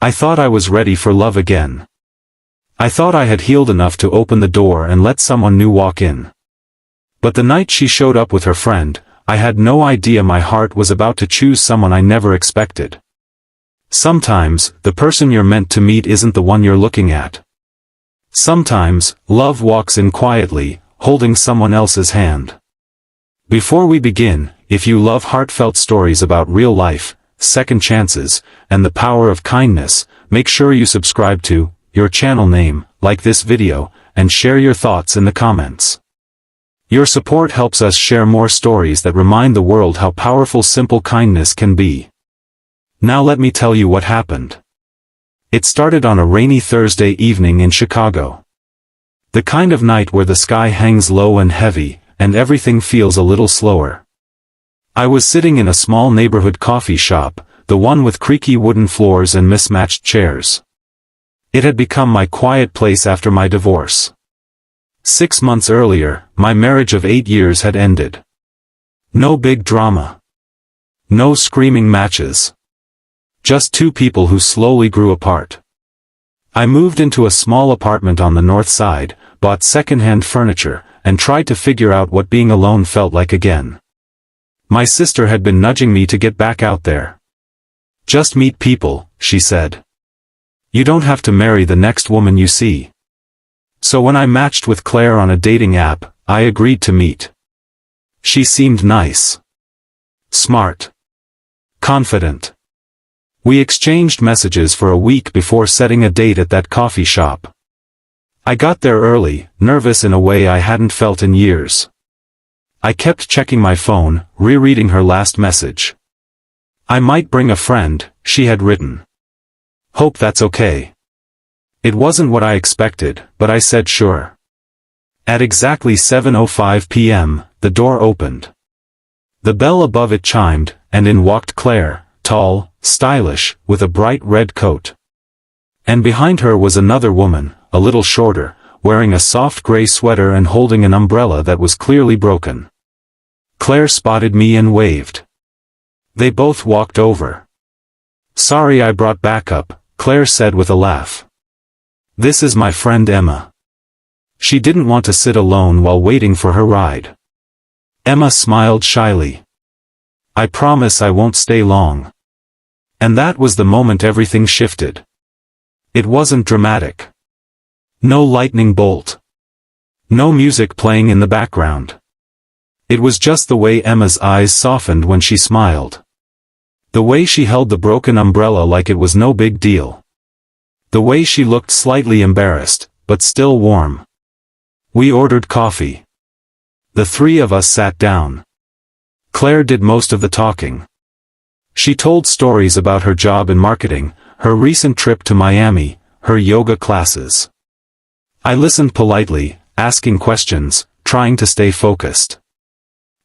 I thought I was ready for love again. I thought I had healed enough to open the door and let someone new walk in. But the night she showed up with her friend, I had no idea my heart was about to choose someone I never expected. Sometimes, the person you're meant to meet isn't the one you're looking at. Sometimes, love walks in quietly, holding someone else's hand. Before we begin, if you love heartfelt stories about real life, second chances, and the power of kindness, make sure you subscribe to your channel name, like this video, and share your thoughts in the comments. Your support helps us share more stories that remind the world how powerful simple kindness can be. Now let me tell you what happened. It started on a rainy Thursday evening in Chicago. The kind of night where the sky hangs low and heavy, and everything feels a little slower. I was sitting in a small neighborhood coffee shop, the one with creaky wooden floors and mismatched chairs. It had become my quiet place after my divorce. 6 months earlier, my marriage of 8 years had ended. No big drama. No screaming matches. Just two people who slowly grew apart. I moved into a small apartment on the north side, bought second-hand furniture, and tried to figure out what being alone felt like again. My sister had been nudging me to get back out there. Just meet people, she said. You don't have to marry the next woman you see. So when I matched with Claire on a dating app, I agreed to meet. She seemed nice. Smart. Confident. We exchanged messages for a week before setting a date at that coffee shop. I got there early, nervous in a way I hadn't felt in years. I kept checking my phone, rereading her last message. I might bring a friend, she had written. Hope that's okay. It wasn't what I expected, but I said sure. At exactly 7:05 p.m., the door opened. The bell above it chimed, and in walked Claire, tall, stylish, with a bright red coat. And behind her was another woman, a little shorter, wearing a soft gray sweater and holding an umbrella that was clearly broken. Claire spotted me and waved. They both walked over. Sorry I brought backup, Claire said with a laugh. This is my friend Emma. She didn't want to sit alone while waiting for her ride. Emma smiled shyly. I promise I won't stay long. And that was the moment everything shifted. It wasn't dramatic. No lightning bolt. No music playing in the background. It was just the way Emma's eyes softened when she smiled. The way she held the broken umbrella like it was no big deal. The way she looked slightly embarrassed, but still warm. We ordered coffee. The three of us sat down. Claire did most of the talking. She told stories about her job in marketing, her recent trip to Miami, her yoga classes. I listened politely, asking questions, trying to stay focused.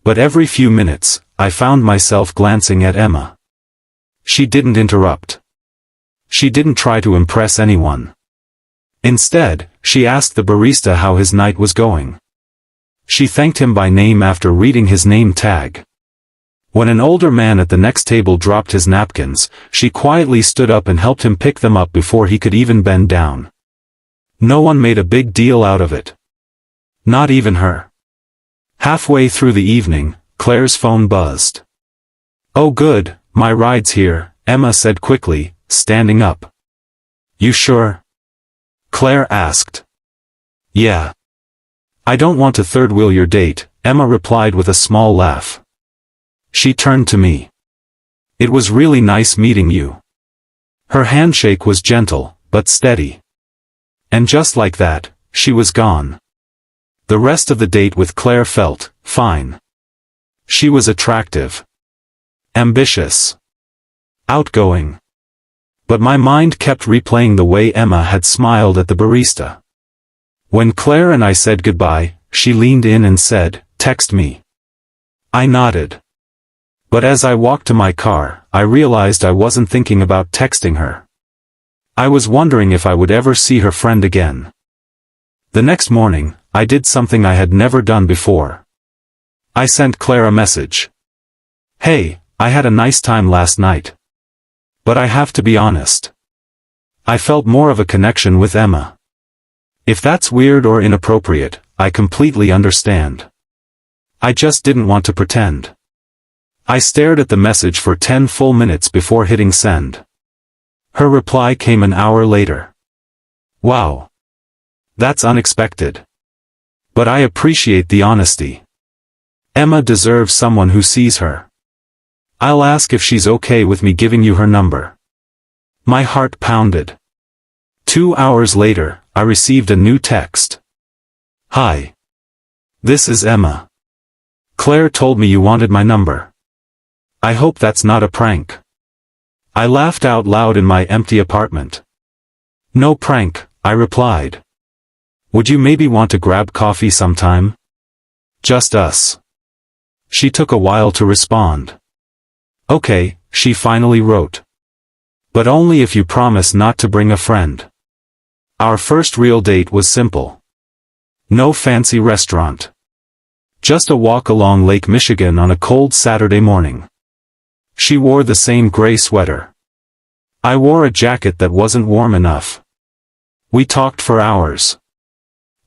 But every few minutes, I found myself glancing at Emma. She didn't interrupt. She didn't try to impress anyone. Instead, she asked the barista how his night was going. She thanked him by name after reading his name tag. When an older man at the next table dropped his napkins, she quietly stood up and helped him pick them up before he could even bend down. No one made a big deal out of it. Not even her. Halfway through the evening, Claire's phone buzzed. Oh good, my ride's here, Emma said quickly, standing up. You sure? Claire asked. Yeah. I don't want to third-wheel your date, Emma replied with a small laugh. She turned to me. It was really nice meeting you. Her handshake was gentle, but steady. And just like that, she was gone. The rest of the date with Claire felt fine. She was attractive. Ambitious. Outgoing. But my mind kept replaying the way Emma had smiled at the barista. When Claire and I said goodbye, she leaned in and said, "Text me." I nodded. But as I walked to my car, I realized I wasn't thinking about texting her. I was wondering if I would ever see her friend again. The next morning, I did something I had never done before. I sent Claire a message. Hey, I had a nice time last night. But I have to be honest. I felt more of a connection with Emma. If that's weird or inappropriate, I completely understand. I just didn't want to pretend. I stared at the message for 10 full minutes before hitting send. Her reply came an hour later. Wow. That's unexpected. But I appreciate the honesty. Emma deserves someone who sees her. I'll ask if she's okay with me giving you her number. My heart pounded. 2 hours later, I received a new text. Hi. This is Emma. Claire told me you wanted my number. I hope that's not a prank. I laughed out loud in my empty apartment. No prank, I replied. Would you maybe want to grab coffee sometime? Just us. She took a while to respond. Okay, she finally wrote. But only if you promise not to bring a friend. Our first real date was simple. No fancy restaurant. Just a walk along Lake Michigan on a cold Saturday morning. She wore the same gray sweater. I wore a jacket that wasn't warm enough. We talked for hours.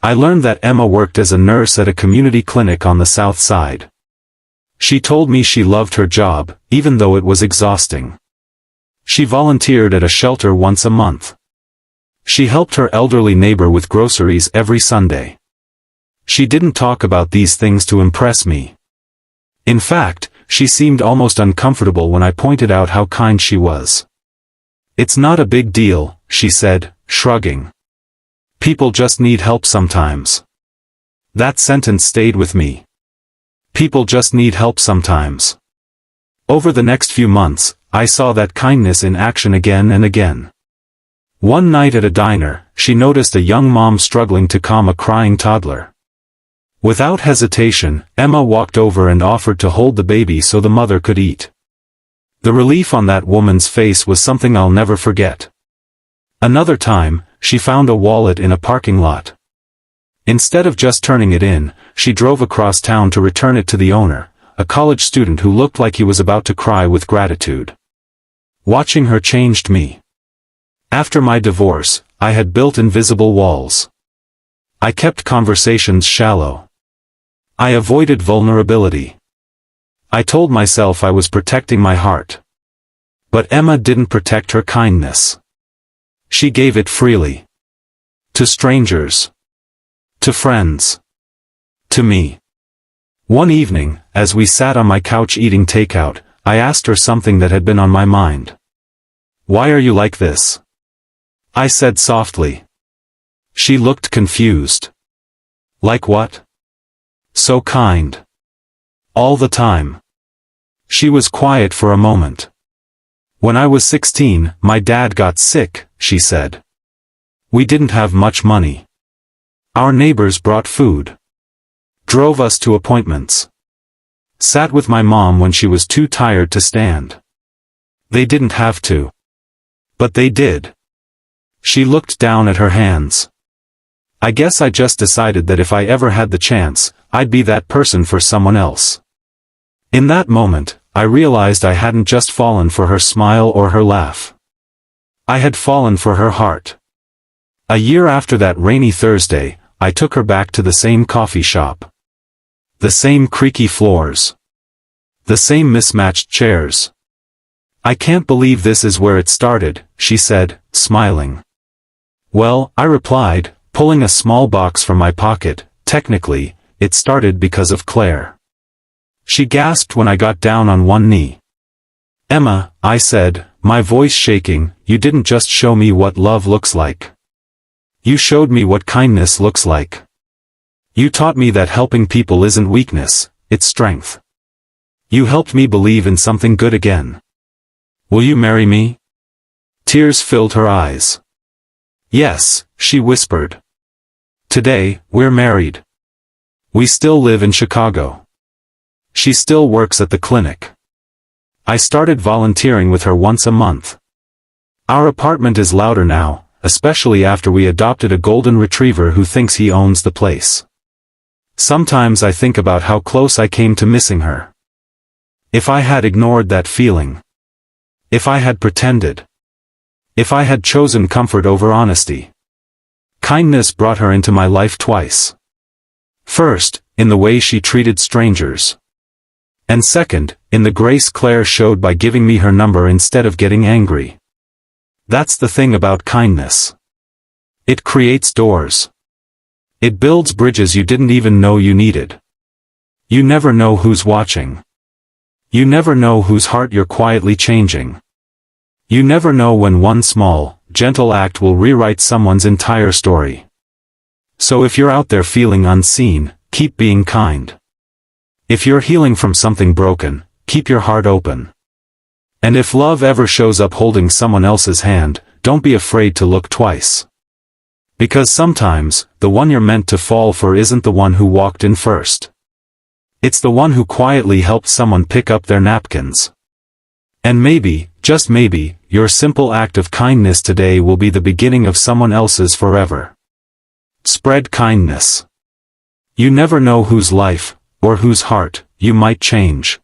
I learned that Emma worked as a nurse at a community clinic on the south side. She told me she loved her job, even though it was exhausting. She volunteered at a shelter once a month. She helped her elderly neighbor with groceries every Sunday. She didn't talk about these things to impress me. In fact, she seemed almost uncomfortable when I pointed out how kind she was. It's not a big deal, she said, shrugging. People just need help sometimes. That sentence stayed with me. People just need help sometimes. Over the next few months, I saw that kindness in action again and again. One night at a diner, she noticed a young mom struggling to calm a crying toddler. Without hesitation, Emma walked over and offered to hold the baby so the mother could eat. The relief on that woman's face was something I'll never forget. Another time, she found a wallet in a parking lot. Instead of just turning it in, she drove across town to return it to the owner, a college student who looked like he was about to cry with gratitude. Watching her changed me. After my divorce, I had built invisible walls. I kept conversations shallow. I avoided vulnerability. I told myself I was protecting my heart. But Emma didn't protect her kindness. She gave it freely. To strangers. To friends. To me. One evening, as we sat on my couch eating takeout, I asked her something that had been on my mind. Why are you like this? I said softly. She looked confused. Like what? So kind. All the time. She was quiet for a moment. When I was 16, my dad got sick, she said. We didn't have much money. Our neighbors brought food. Drove us to appointments. Sat with my mom when she was too tired to stand. They didn't have to. But they did. She looked down at her hands. I guess I just decided that if I ever had the chance, I'd be that person for someone else. In that moment, I realized I hadn't just fallen for her smile or her laugh. I had fallen for her heart. A year after that rainy Thursday, I took her back to the same coffee shop. The same creaky floors. The same mismatched chairs. I can't believe this is where it started, she said, smiling. Well, I replied, pulling a small box from my pocket, technically, it started because of Claire. She gasped when I got down on one knee. Emma, I said, my voice shaking, you didn't just show me what love looks like. You showed me what kindness looks like. You taught me that helping people isn't weakness, it's strength. You helped me believe in something good again. Will you marry me? Tears filled her eyes. Yes, she whispered. Today, we're married. We still live in Chicago. She still works at the clinic. I started volunteering with her once a month. Our apartment is louder now, especially after we adopted a golden retriever who thinks he owns the place. Sometimes I think about how close I came to missing her. If I had ignored that feeling. If I had pretended. If I had chosen comfort over honesty. Kindness brought her into my life twice. First, in the way she treated strangers. And second, in the grace Claire showed by giving me her number instead of getting angry. That's the thing about kindness. It creates doors. It builds bridges you didn't even know you needed. You never know who's watching. You never know whose heart you're quietly changing. You never know when one small, gentle act will rewrite someone's entire story. So if you're out there feeling unseen, keep being kind. If you're healing from something broken, keep your heart open. And if love ever shows up holding someone else's hand, don't be afraid to look twice. Because sometimes, the one you're meant to fall for isn't the one who walked in first. It's the one who quietly helped someone pick up their napkins. And maybe, just maybe, your simple act of kindness today will be the beginning of someone else's forever. Spread kindness. You never know whose life, or whose heart, you might change.